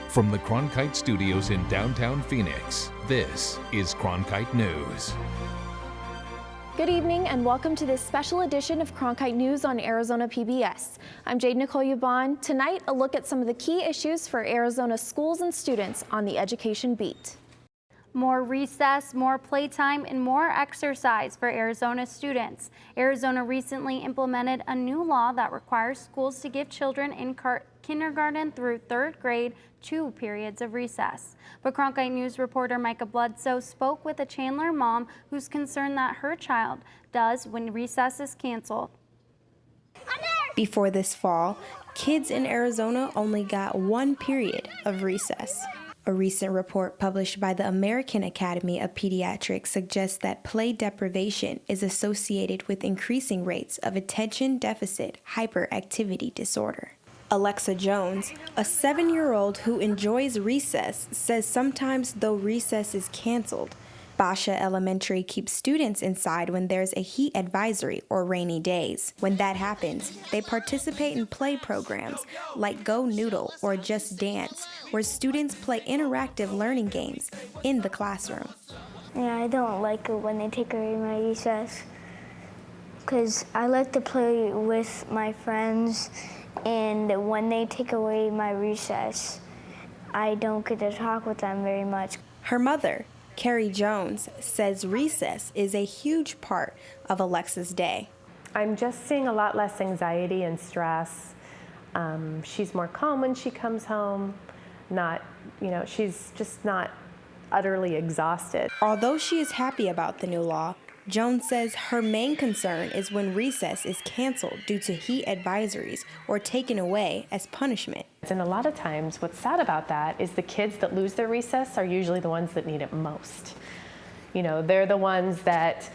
From the Cronkite studios in downtown Phoenix, this is Cronkite News. Good evening and welcome to this special edition of Cronkite News on Arizona PBS. I'm Jade Nicole Yvonne. Tonight, a look at some of the key issues for Arizona schools and students on the Education Beat. More recess, more playtime, and more exercise for Arizona students. Arizona recently implemented a new law that requires schools to give children in kindergarten through third grade 2 periods of recess. But Cronkite News reporter Micah Bledsoe spoke with a Chandler mom who's concerned that her child does when recess is canceled. Before this fall, kids in Arizona only got 1 period of recess. A recent report published by the American Academy of Pediatrics suggests that play deprivation is associated with increasing rates of attention deficit hyperactivity disorder. Alexa Jones, a 7-year-old who enjoys recess, says sometimes though recess is canceled, Basha Elementary keeps students inside when there's a heat advisory or rainy days. When that happens, they participate in play programs like Go Noodle or Just Dance, where students play interactive learning games in the classroom. Yeah, I don't like it when they take away my recess because I like to play with my friends, and when they take away my recess, I don't get to talk with them very much. Her mother, Carrie Jones, says recess is a huge part of Alexa's day. I'm just seeing a lot less anxiety and stress. She's more calm when she comes home. She's just not utterly exhausted. Although she is happy about the new law, Jones says her main concern is when recess is canceled due to heat advisories or taken away as punishment. And a lot of times what's sad about that is the kids that lose their recess are usually the ones that need it most. They're the ones that,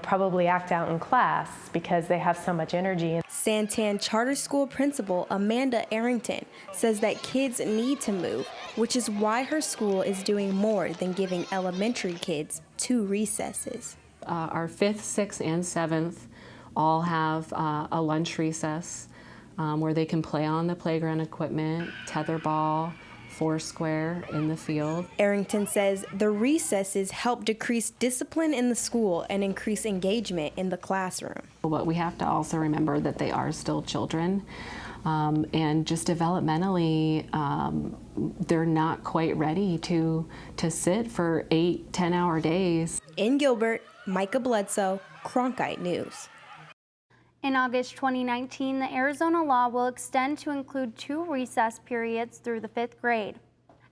probably act out in class because they have so much energy. Santan Charter School principal Amanda Arrington says that kids need to move, which is why her school is doing more than giving elementary kids 2 recesses. Our 5th, 6th, and 7th all have a lunch recess where they can play on the playground equipment, tetherball, foursquare in the field. Arrington says the recesses help decrease discipline in the school and increase engagement in the classroom. But we have to also remember that they are still children, and just developmentally, they're not quite ready to sit for 8-10-hour days. In Gilbert, Micah Bledsoe, Cronkite News. In August 2019, the Arizona law will extend to include 2 recess periods through the 5th grade.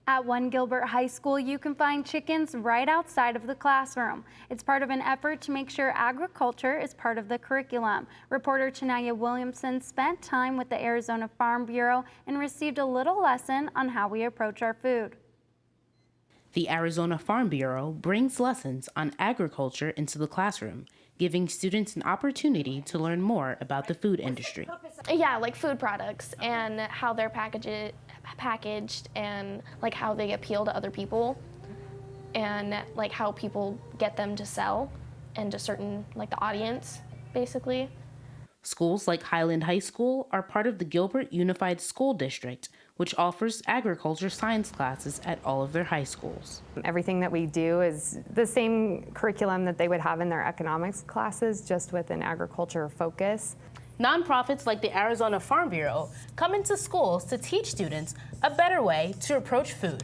At one Gilbert High School, you can find chickens right outside of the classroom. It's part of an effort to make sure agriculture is part of the curriculum. Reporter Chanaya Williamson spent time with the Arizona Farm Bureau and received a little lesson on how we approach our food. The Arizona Farm Bureau brings lessons on agriculture into the classroom, giving students an opportunity to learn more about the food industry. Yeah, like food products and how they're packaged and like how they appeal to other people and like how people get them to sell and to certain, like the audience, basically. Schools like Highland High School are part of the Gilbert Unified School District, which offers agriculture science classes at all of their high schools. Everything that we do is the same curriculum that they would have in their economics classes, just with an agriculture focus. Nonprofits like the Arizona Farm Bureau come into schools to teach students a better way to approach food.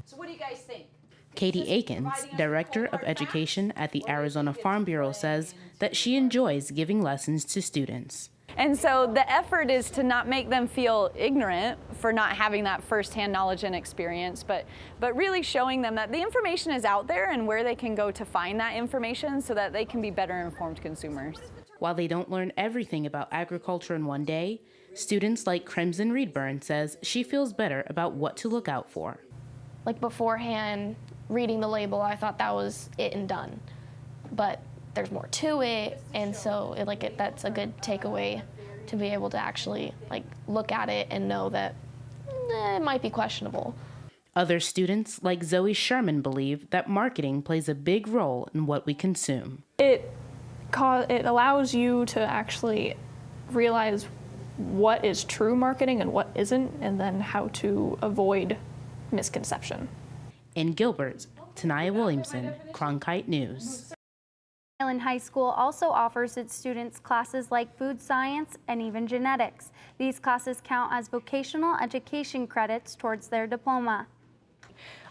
So what do you guys think? Katie Akins, Director of Education at the Arizona Farm Bureau, says that she enjoys giving lessons to students. And so the effort is to not make them feel ignorant for not having that firsthand knowledge and experience, but really showing them that the information is out there and where they can go to find that information so that they can be better informed consumers. While they don't learn everything about agriculture in one day, students like Crimson Reedburn says she feels better about what to look out for. Like beforehand, reading the label, I thought that was it and done. But there's more to it, and so that's a good takeaway to be able to actually look at it and know that it might be questionable. Other students, like Zoe Sherman, believe that marketing plays a big role in what we consume. It allows you to actually realize what is true marketing and what isn't, and then how to avoid misconception. In Gilbert, Tanaya Williamson, Cronkite News. Island High School also offers its students classes like food science and even genetics. These classes count as vocational education credits towards their diploma.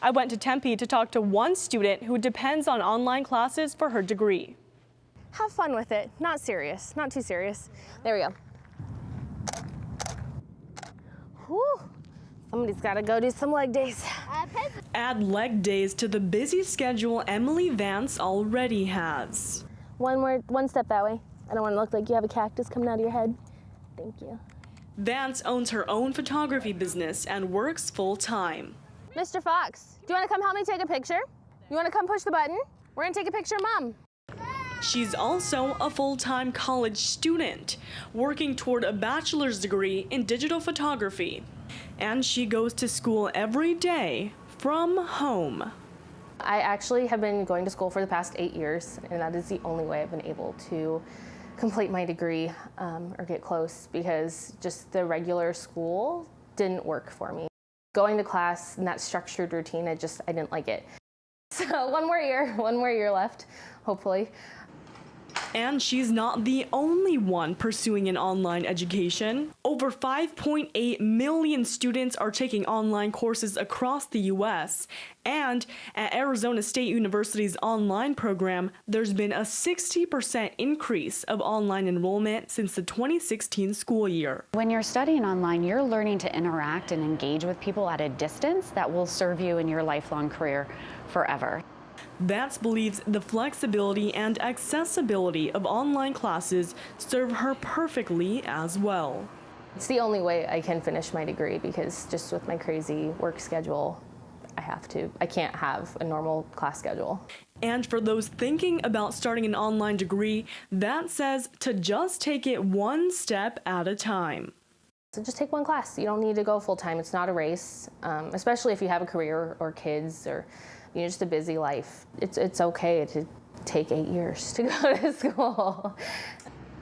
I went to Tempe to talk to one student who depends on online classes for her degree. Have fun with it. Not serious, not too serious. There we go. Whew. Somebody's got to go do some leg days. Add leg days to the busy schedule Emily Vance already has. One step that way. I don't want to look like you have a cactus coming out of your head. Thank you. Vance owns her own photography business and works full-time. Mr. Fox, do you want to come help me take a picture? You want to come push the button? We're going to take a picture of Mom. She's also a full-time college student, working toward a bachelor's degree in digital photography. And she goes to school every day from home. I actually have been going to school for the past 8 years, and that is the only way I've been able to complete my degree or get close, because just the regular school didn't work for me. Going to class in that structured routine, I didn't like it. So one more year left, hopefully. And she's not the only one pursuing an online education. Over 5.8 million students are taking online courses across the U.S. And at Arizona State University's online program, there's been a 60% increase of online enrollment since the 2016 school year. When you're studying online, you're learning to interact and engage with people at a distance that will serve you in your lifelong career forever. Vance believes the flexibility and accessibility of online classes serve her perfectly as well. It's the only way I can finish my degree, because just with my crazy work schedule, I can't have a normal class schedule. And for those thinking about starting an online degree, Vance says to just take it one step at a time. So just take one class. You don't need to go full time. It's not a race, especially if you have a career or kids or just a busy life. It's okay to take 8 years to go to school.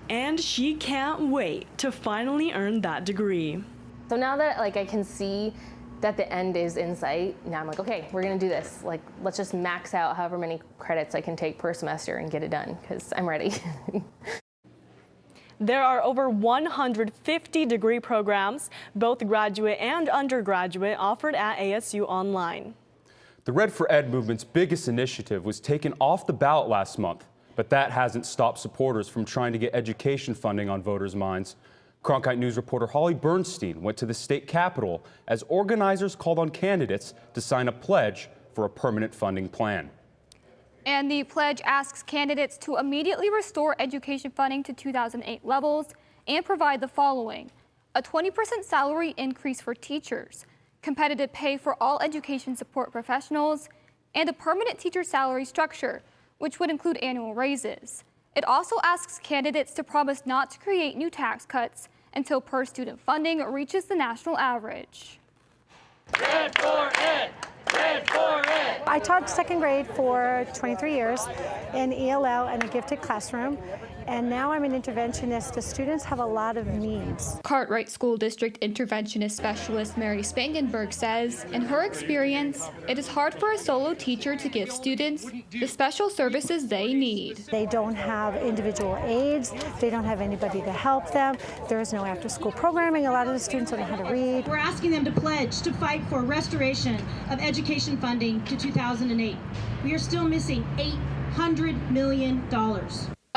And she can't wait to finally earn that degree. So now that I can see that the end is in sight, now I'm like, okay, we're gonna do this. Let's just max out however many credits I can take per semester and get it done, because I'm ready. There are over 150 degree programs, both graduate and undergraduate, offered at ASU Online. The Red for Ed movement's biggest initiative was taken off the ballot last month, but that hasn't stopped supporters from trying to get education funding on voters' minds. Cronkite News reporter Holly Bernstein went to the state capitol as organizers called on candidates to sign a pledge for a permanent funding plan. And the pledge asks candidates to immediately restore education funding to 2008 levels and provide the following: a 20% salary increase for teachers, competitive pay for all education support professionals, and a permanent teacher salary structure, which would include annual raises. It also asks candidates to promise not to create new tax cuts until per-student funding reaches the national average. Red for Ed! Red for Ed! I taught second grade for 23 years in ELL and a gifted classroom. And now I'm an interventionist. The students have a lot of needs. Cartwright School District Interventionist Specialist Mary Spangenberg says, in her experience, it is hard for a solo teacher to give students the special services they need. They don't have individual aides. They don't have anybody to help them. There is no after-school programming. A lot of the students don't know how to read. We're asking them to pledge to fight for restoration of education funding to 2008. We are still missing $800 million.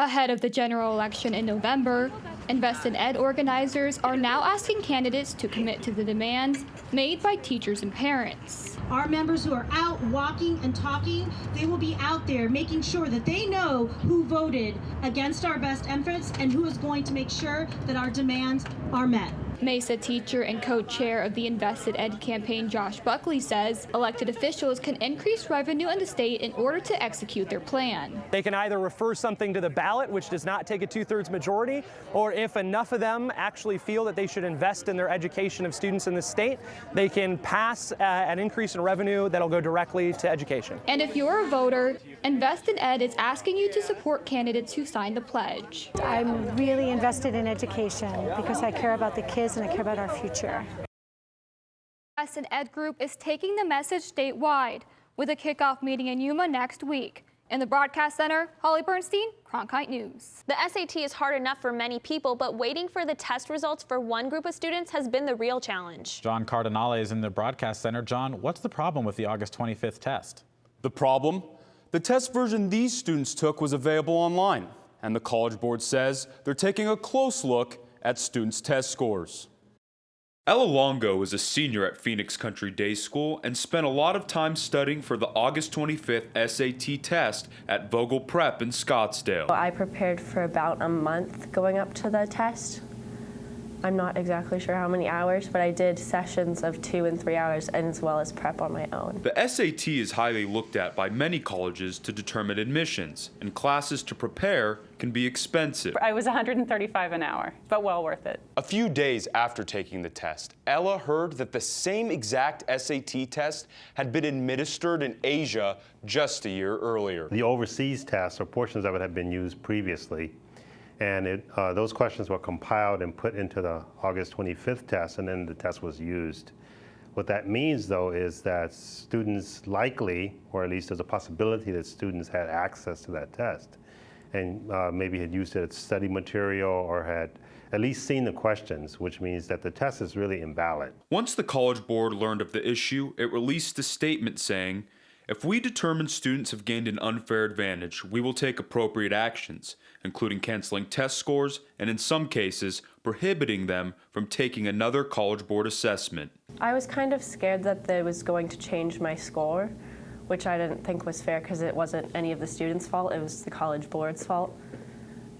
Ahead of the general election in November, Invest in Ed organizers are now asking candidates to commit to the demands made by teachers and parents. Our members who are out walking and talking, they will be out there making sure that they know who voted against our best efforts and who is going to make sure that our demands are met. Mesa teacher and co-chair of the Invested Ed campaign, Josh Buckley, says elected officials can increase revenue in the state in order to execute their plan. They can either refer something to the ballot, which does not take a 2/3 majority, or if enough of them actually feel that they should invest in their education of students in the state, they can pass an increase in revenue that'll go directly to education. And if you're a voter, Invested Ed is asking you to support candidates who signed the pledge. I'm really invested in education because I care about the kids and I care about our future. Invested Ed Group is taking the message statewide with a kickoff meeting in Yuma next week. In the Broadcast Center, Holly Bernstein, Cronkite News. The SAT is hard enough for many people, but waiting for the test results for one group of students has been the real challenge. John Cardinale is in the Broadcast Center. John, what's the problem with the August 25th test? The problem? The test version these students took was available online, and the College Board says they're taking a close look at students' test scores. Ella Longo is a senior at Phoenix Country Day School and spent a lot of time studying for the August 25th SAT test at Vogel Prep in Scottsdale. I prepared for about a month going up to the test. I'm not exactly sure how many hours, but I did sessions of 2 and 3 hours as well as prep on my own. The SAT is highly looked at by many colleges to determine admissions, and classes to prepare can be expensive. I was $135 an hour, but well worth it. A few days after taking the test, Ella heard that the same exact SAT test had been administered in Asia just a year earlier. The overseas tests, or portions of it, had been used previously. And those questions were compiled and put into the August 25th test, and then the test was used. What that means, though, is that students likely, or at least there's a possibility that students had access to that test and maybe had used it as study material or had at least seen the questions, which means that the test is really invalid. Once the College Board learned of the issue, it released a statement saying, "If we determine students have gained an unfair advantage, we will take appropriate actions, including canceling test scores and in some cases, prohibiting them from taking another College Board assessment." I was kind of scared that they was going to change my score, which I didn't think was fair because it wasn't any of the students' fault, it was the College Board's fault.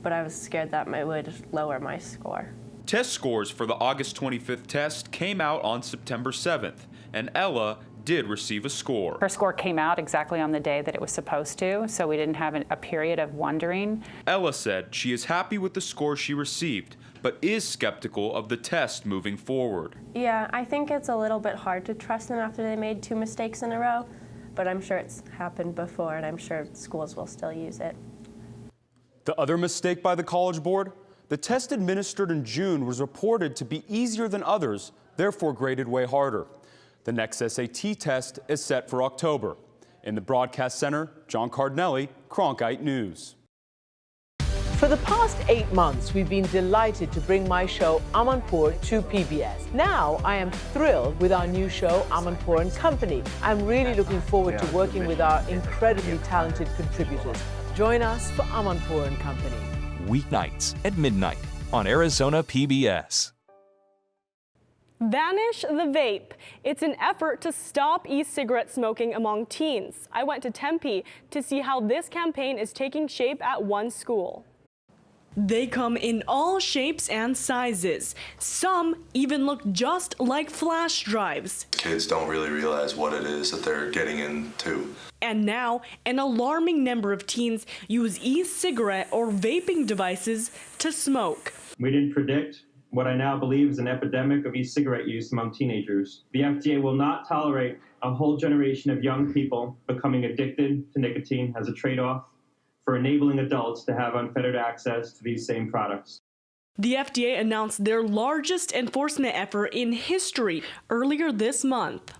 But I was scared that it would lower my score. Test scores for the August 25th test came out on September 7th, and Ella did receive a score. Her score came out exactly on the day that it was supposed to, so we didn't have a period of wondering. Ella said she is happy with the score she received, but is skeptical of the test moving forward. Yeah, I think it's a little bit hard to trust them after they made 2 mistakes in a row, but I'm sure it's happened before, and I'm sure schools will still use it. The other mistake by the College Board? The test administered in June was reported to be easier than others, therefore graded way harder. The next SAT test is set for October. In the Broadcast Center, John Cardinale, Cronkite News. For the past 8 months, we've been delighted to bring my show Amanpour to PBS. Now, I am thrilled with our new show Amanpour and Company. I'm really looking forward to working with our incredibly talented contributors. Join us for Amanpour and Company. Weeknights at midnight on Arizona PBS. Vanish the Vape. It's an effort to stop e-cigarette smoking among teens. I went to Tempe to see how this campaign is taking shape at one school. They come in all shapes and sizes. Some even look just like flash drives. Kids don't really realize what it is that they're getting into. And now, an alarming number of teens use e-cigarette or vaping devices to smoke. We didn't predict what I now believe is an epidemic of e-cigarette use among teenagers. The FDA will not tolerate a whole generation of young people becoming addicted to nicotine as a trade-off for enabling adults to have unfettered access to these same products. The FDA announced their largest enforcement effort in history earlier this month.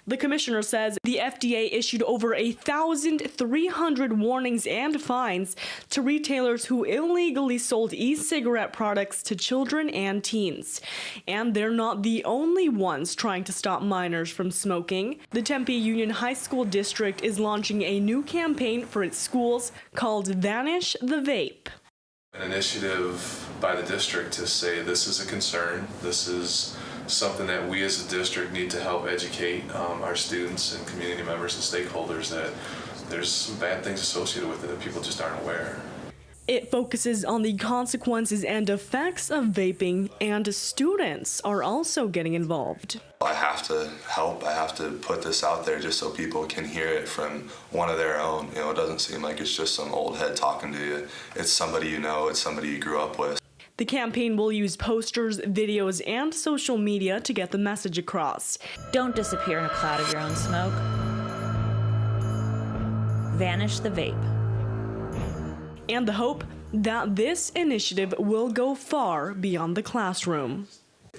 The commissioner says the FDA issued over 1,300 warnings and fines to retailers who illegally sold e-cigarette products to children and teens. And they're not the only ones trying to stop minors from smoking. The Tempe Union High School District is launching a new campaign for its schools called Vanish the Vape. An initiative by the district to say this is a concern, this is something that we as a district need to help educate our students and community members and stakeholders that there's some bad things associated with it that people just aren't aware. It focuses on the consequences and effects of vaping, and students are also getting involved. I have to help. I have to put this out there just so people can hear it from one of their own. You know, it doesn't seem like it's just some old head talking to you. It's somebody you know, it's somebody you grew up with. The campaign will use posters, videos, and social media to get the message across. Don't disappear in a cloud of your own smoke. Vanish the vape. And the hope that this initiative will go far beyond the classroom.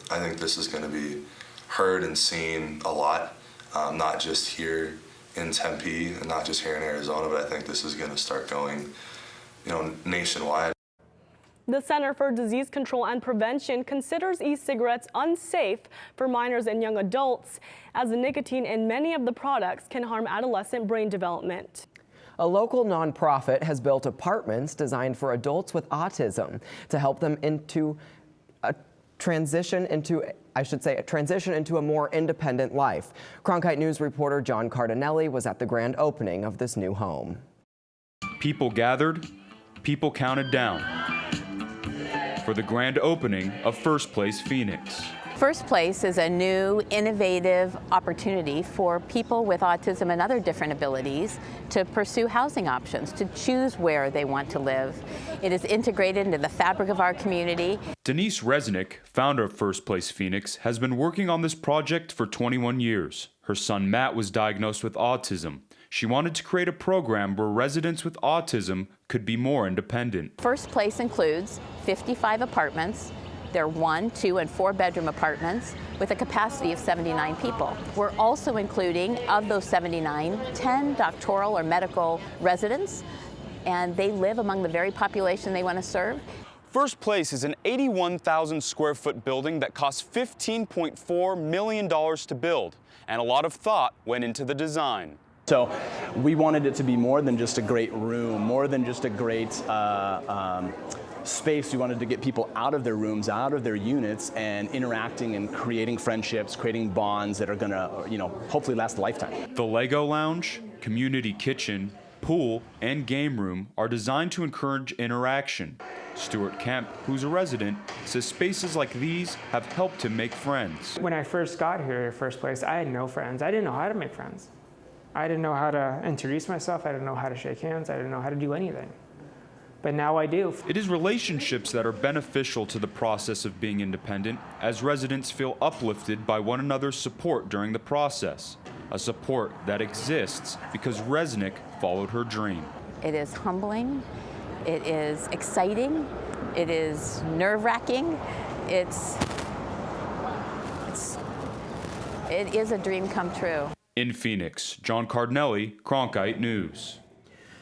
I think this is going to be heard and seen a lot, not just here in Tempe and not just here in Arizona, but I think this is going to start going, nationwide. The Center for Disease Control and Prevention considers e-cigarettes unsafe for minors and young adults, as the nicotine in many of the products can harm adolescent brain development. A local nonprofit has built apartments designed for adults with autism to help them transition into a more independent life. Cronkite News reporter John Cardinelli was at the grand opening of this new home. People gathered, people counted down for the grand opening of First Place Phoenix. First Place is a new, innovative opportunity for people with autism and other different abilities to pursue housing options, to choose where they want to live. It is integrated into the fabric of our community. Denise Resnick, founder of First Place Phoenix, has been working on this project for 21 years. Her son Matt was diagnosed with autism. She wanted to create a program where residents with autism could be more independent. First Place includes 55 apartments. They're 1, 2, and 4 bedroom apartments with a capacity of 79 people. We're also including, of those 79, 10 doctoral or medical residents, and they live among the very population they want to serve. First Place is an 81,000 square foot building that cost $15.4 million to build, and a lot of thought went into the design. So we wanted it to be more than just a great room, more than just a great space. We wanted to get people out of their rooms, out of their units, and interacting and creating friendships, creating bonds that are gonna, hopefully last a lifetime. The Lego Lounge, community kitchen, pool, and game room are designed to encourage interaction. Stuart Kemp, who's a resident, says spaces like these have helped him make friends. When I first got here at First Place, I had no friends. I didn't know how to make friends. I didn't know how to introduce myself. I didn't know how to shake hands. I didn't know how to do anything. But now I do. It is relationships that are beneficial to the process of being independent, as residents feel uplifted by one another's support during the process. A support that exists because Resnick followed her dream. It is humbling, it is exciting, it is nerve-wracking, it is a dream come true. In Phoenix, John Cardinelli, Cronkite News.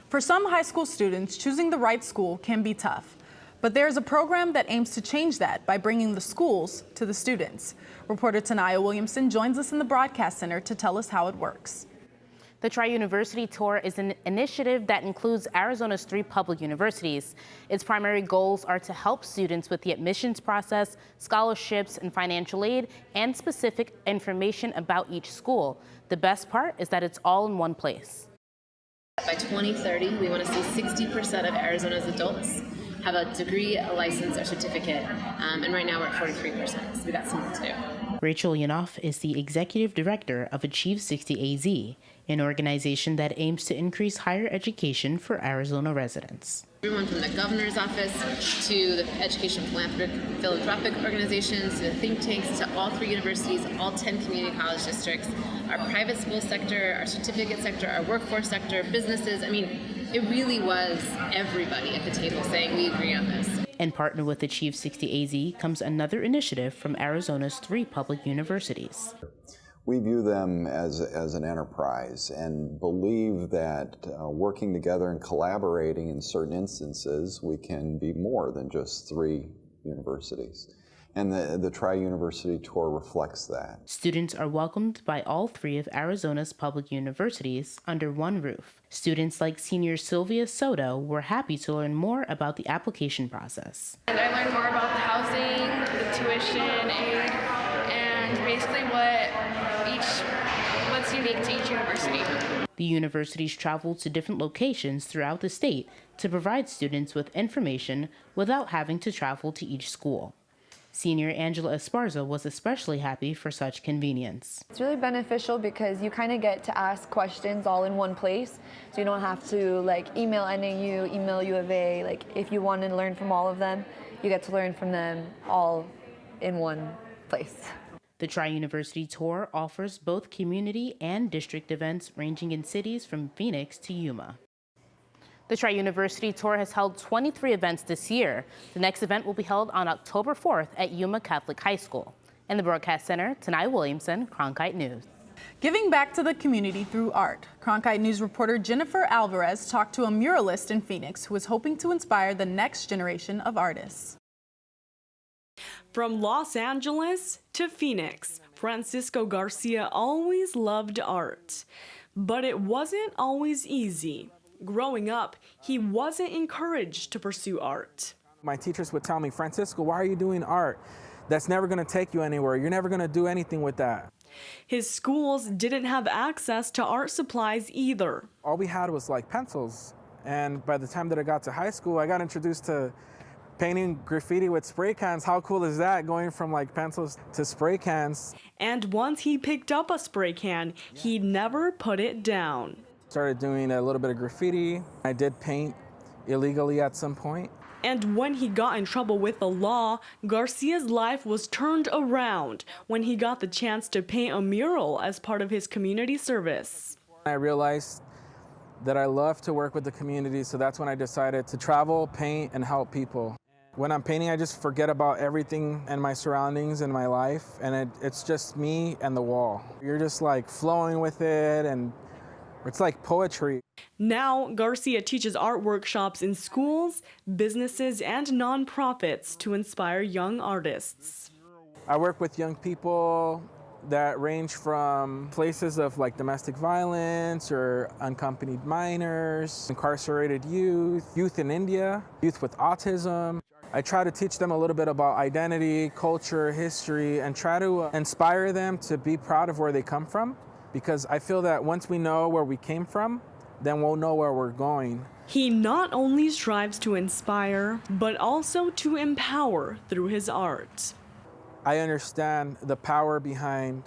For some high school students, choosing the right school can be tough. But there's a program that aims to change that by bringing the schools to the students. Reporter Tanaya Williamson joins us in the Broadcast Center to tell us how it works. The Tri-University Tour is an initiative that includes Arizona's 3 public universities. Its primary goals are to help students with the admissions process, scholarships and financial aid, and specific information about each school. The best part is that it's all in one place. By 2030, we want to see 60% of Arizona's adults have a degree, a license, or certificate. And right now we're at 43%, so we got some more to do. Rachel Yanoff is the executive director of Achieve 60 AZ, an organization that aims to increase higher education for Arizona residents. Everyone from the governor's office to the education philanthropic organizations to the think tanks to all 3 universities, all 10 community college districts, our private school sector, our certificate sector, our workforce sector, businesses. I mean, it really was everybody at the table saying we agree on this. And partner with Achieve 60 AZ comes another initiative from Arizona's 3 public universities. We view them as an enterprise and believe that working together and collaborating in certain instances, we can be more than just 3 universities. And the Tri-University Tour reflects that. Students are welcomed by all 3 of Arizona's public universities under one roof. Students like senior Sylvia Soto were happy to learn more about the application process. And I learned more about the housing, the tuition aid, and basically what what's unique to each university. The universities travel to different locations throughout the state to provide students with information without having to travel to each school. Senior Angela Esparza was especially happy for such convenience. It's really beneficial because you kind of get to ask questions all in one place. So you don't have to email NAU, email U of A. If you want to learn from all of them, you get to learn from them all in one place. The Tri-University Tour offers both community and district events ranging in cities from Phoenix to Yuma. The Tri-University Tour has held 23 events this year. The next event will be held on October 4th at Yuma Catholic High School. In the Broadcast Center, Tanai Williamson, Cronkite News. Giving back to the community through art, Cronkite News reporter Jennifer Alvarez talked to a muralist in Phoenix who is hoping to inspire the next generation of artists. From Los Angeles to Phoenix, Francisco Garcia always loved art. But it wasn't always easy. Growing up, he wasn't encouraged to pursue art. My teachers would tell me, Francisco, why are you doing art? That's never going to take you anywhere. You're never going to do anything with that. His schools didn't have access to art supplies either. All we had was pencils. And by the time that I got to high school, I got introduced to painting graffiti with spray cans. How cool is that, going from pencils to spray cans? And once he picked up a spray can, he never put it down. Started doing a little bit of graffiti. I did paint illegally at some point. And when he got in trouble with the law, Garcia's life was turned around when he got the chance to paint a mural as part of his community service. I realized that I love to work with the community, so that's when I decided to travel, paint, and help people. When I'm painting, I just forget about everything and my surroundings and my life, and it's just me and the wall. You're just flowing with it, and it's like poetry. Now, Garcia teaches art workshops in schools, businesses, and nonprofits to inspire young artists. I work with young people that range from places of domestic violence or unaccompanied minors, incarcerated youth in India, youth with autism. I try to teach them a little bit about identity, culture, history, and try to inspire them to be proud of where they come from. Because I feel that once we know where we came from, then we'll know where we're going. He not only strives to inspire, but also to empower through his art. I understand the power behind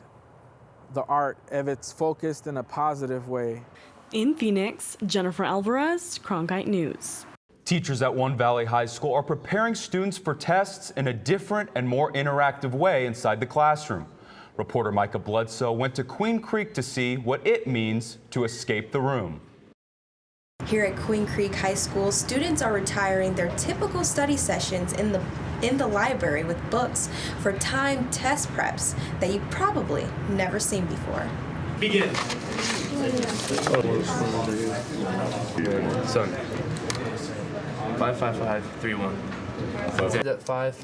the art if it's focused in a positive way. In Phoenix, Jennifer Alvarez, Cronkite News. Teachers at One Valley High School are preparing students for tests in a different and more interactive way inside the classroom. Reporter Micah Bledsoe went to Queen Creek to see what it means to escape the room. Here at Queen Creek High School, students are retiring their typical study sessions in the library with books for timed test preps that you've probably never seen before. Begin. Son. 5, 5, 5, 3, 1. 5, 5,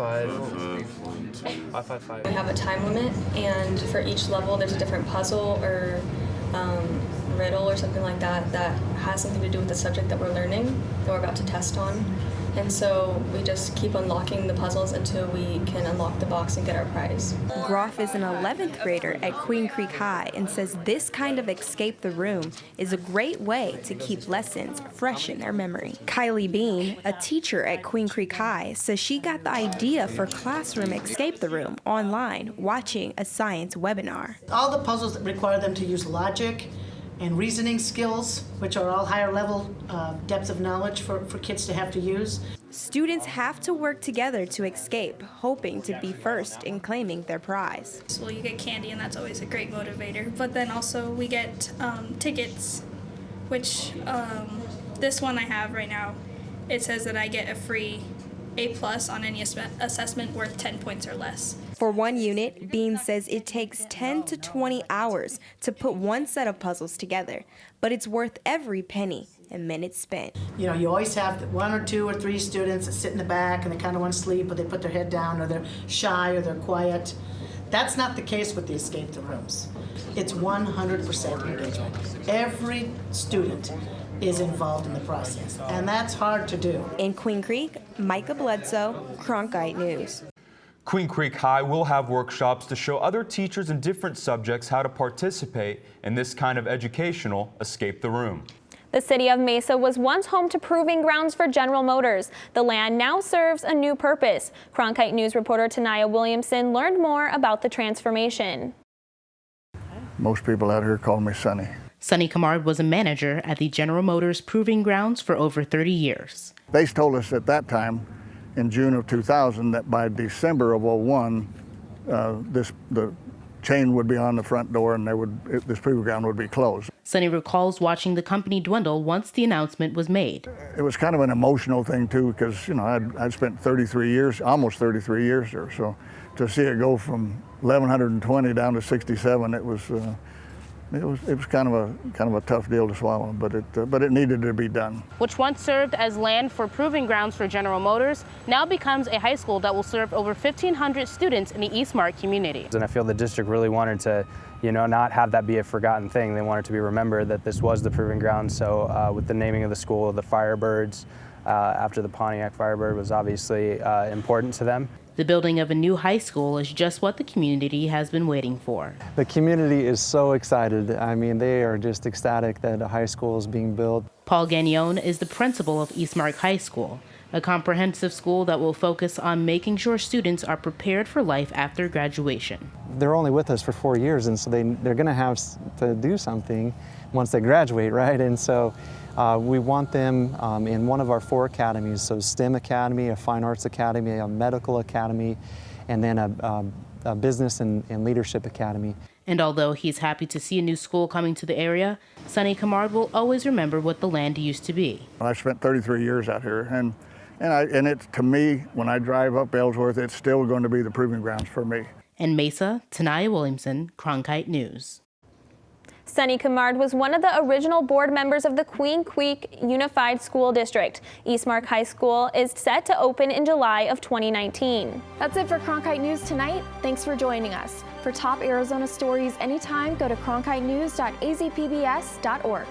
5, 5. We have a time limit, and for each level there's a different puzzle or riddle or something like that that has something to do with the subject that we're learning, that we're about to test on. And so we just keep unlocking the puzzles until we can unlock the box and get our prize. Groff is an 11th grader at Queen Creek High and says this kind of escape the room is a great way to keep lessons fresh in their memory. Kylie Bean, a teacher at Queen Creek High, says she got the idea for classroom escape the room online watching a science webinar. All the puzzles require them to use logic and reasoning skills, which are all higher level depths of knowledge for kids to have to use. Students have to work together to escape, hoping to be first in claiming their prize. Well, you get candy, and that's always a great motivator. But then also we get tickets, which this one I have right now, it says that I get a free A+ on any assessment worth 10 points or less. For one unit, Bean says it takes 10 to 20 hours to put one set of puzzles together, but it's worth every penny and minute spent. You know, you always have 1 or 2 or 3 students that sit in the back and they kind of want to sleep, or they put their head down, or they're shy, or they're quiet. That's not the case with the escape the rooms. It's 100% engagement. Every student is involved in the process, and that's hard to do. In Queen Creek, Micah Bledsoe, Cronkite News. Queen Creek High will have workshops to show other teachers in different subjects how to participate in this kind of educational escape the room. The city of Mesa was once home to proving grounds for General Motors. The land now serves a new purpose. Cronkite News reporter Tanaya Williamson learned more about the transformation. Most people out here call me Sonny. Sonny Camard was a manager at the General Motors Proving Grounds for over 30 years. They told us at that time, in June of 2000, that by December of 01, the chain would be on the front door and this proving ground would be closed. Sonny recalls watching the company dwindle once the announcement was made. It was kind of an emotional thing too, because I'd spent 33 years, almost 33 years there. So to see it go from 1,120 down to 67, it was kind of a tough deal to swallow, but it needed to be done. Which once served as land for proving grounds for General Motors, now becomes a high school that will serve over 1,500 students in the Eastmark community. And I feel the district really wanted to, not have that be a forgotten thing. They wanted to be remembered that this was the proving ground. So with the naming of the school, the Firebirds, after the Pontiac Firebird was obviously important to them. The building of a new high school is just what the community has been waiting for. The community is so excited. I mean, they are just ecstatic that a high school is being built. Paul Gagnon is the principal of Eastmark High School, a comprehensive school that will focus on making sure students are prepared for life after graduation. They're only with us for 4 years, and so they're going to have to do something once they graduate, right? And so we want them in one of our 4 academies, so STEM Academy, a Fine Arts Academy, a Medical Academy, and then a Business and Leadership Academy. And although he's happy to see a new school coming to the area, Sonny Camard will always remember what the land used to be. I spent 33 years out here, and it's, to me, when I drive up Ellsworth, it's still going to be the proving grounds for me. In Mesa, Tanaya Williamson, Cronkite News. Sonny Camard was one of the original board members of the Queen Creek Unified School District. Eastmark High School is set to open in July of 2019. That's it for Cronkite News tonight. Thanks for joining us. For top Arizona stories anytime, go to cronkitenews.azpbs.org.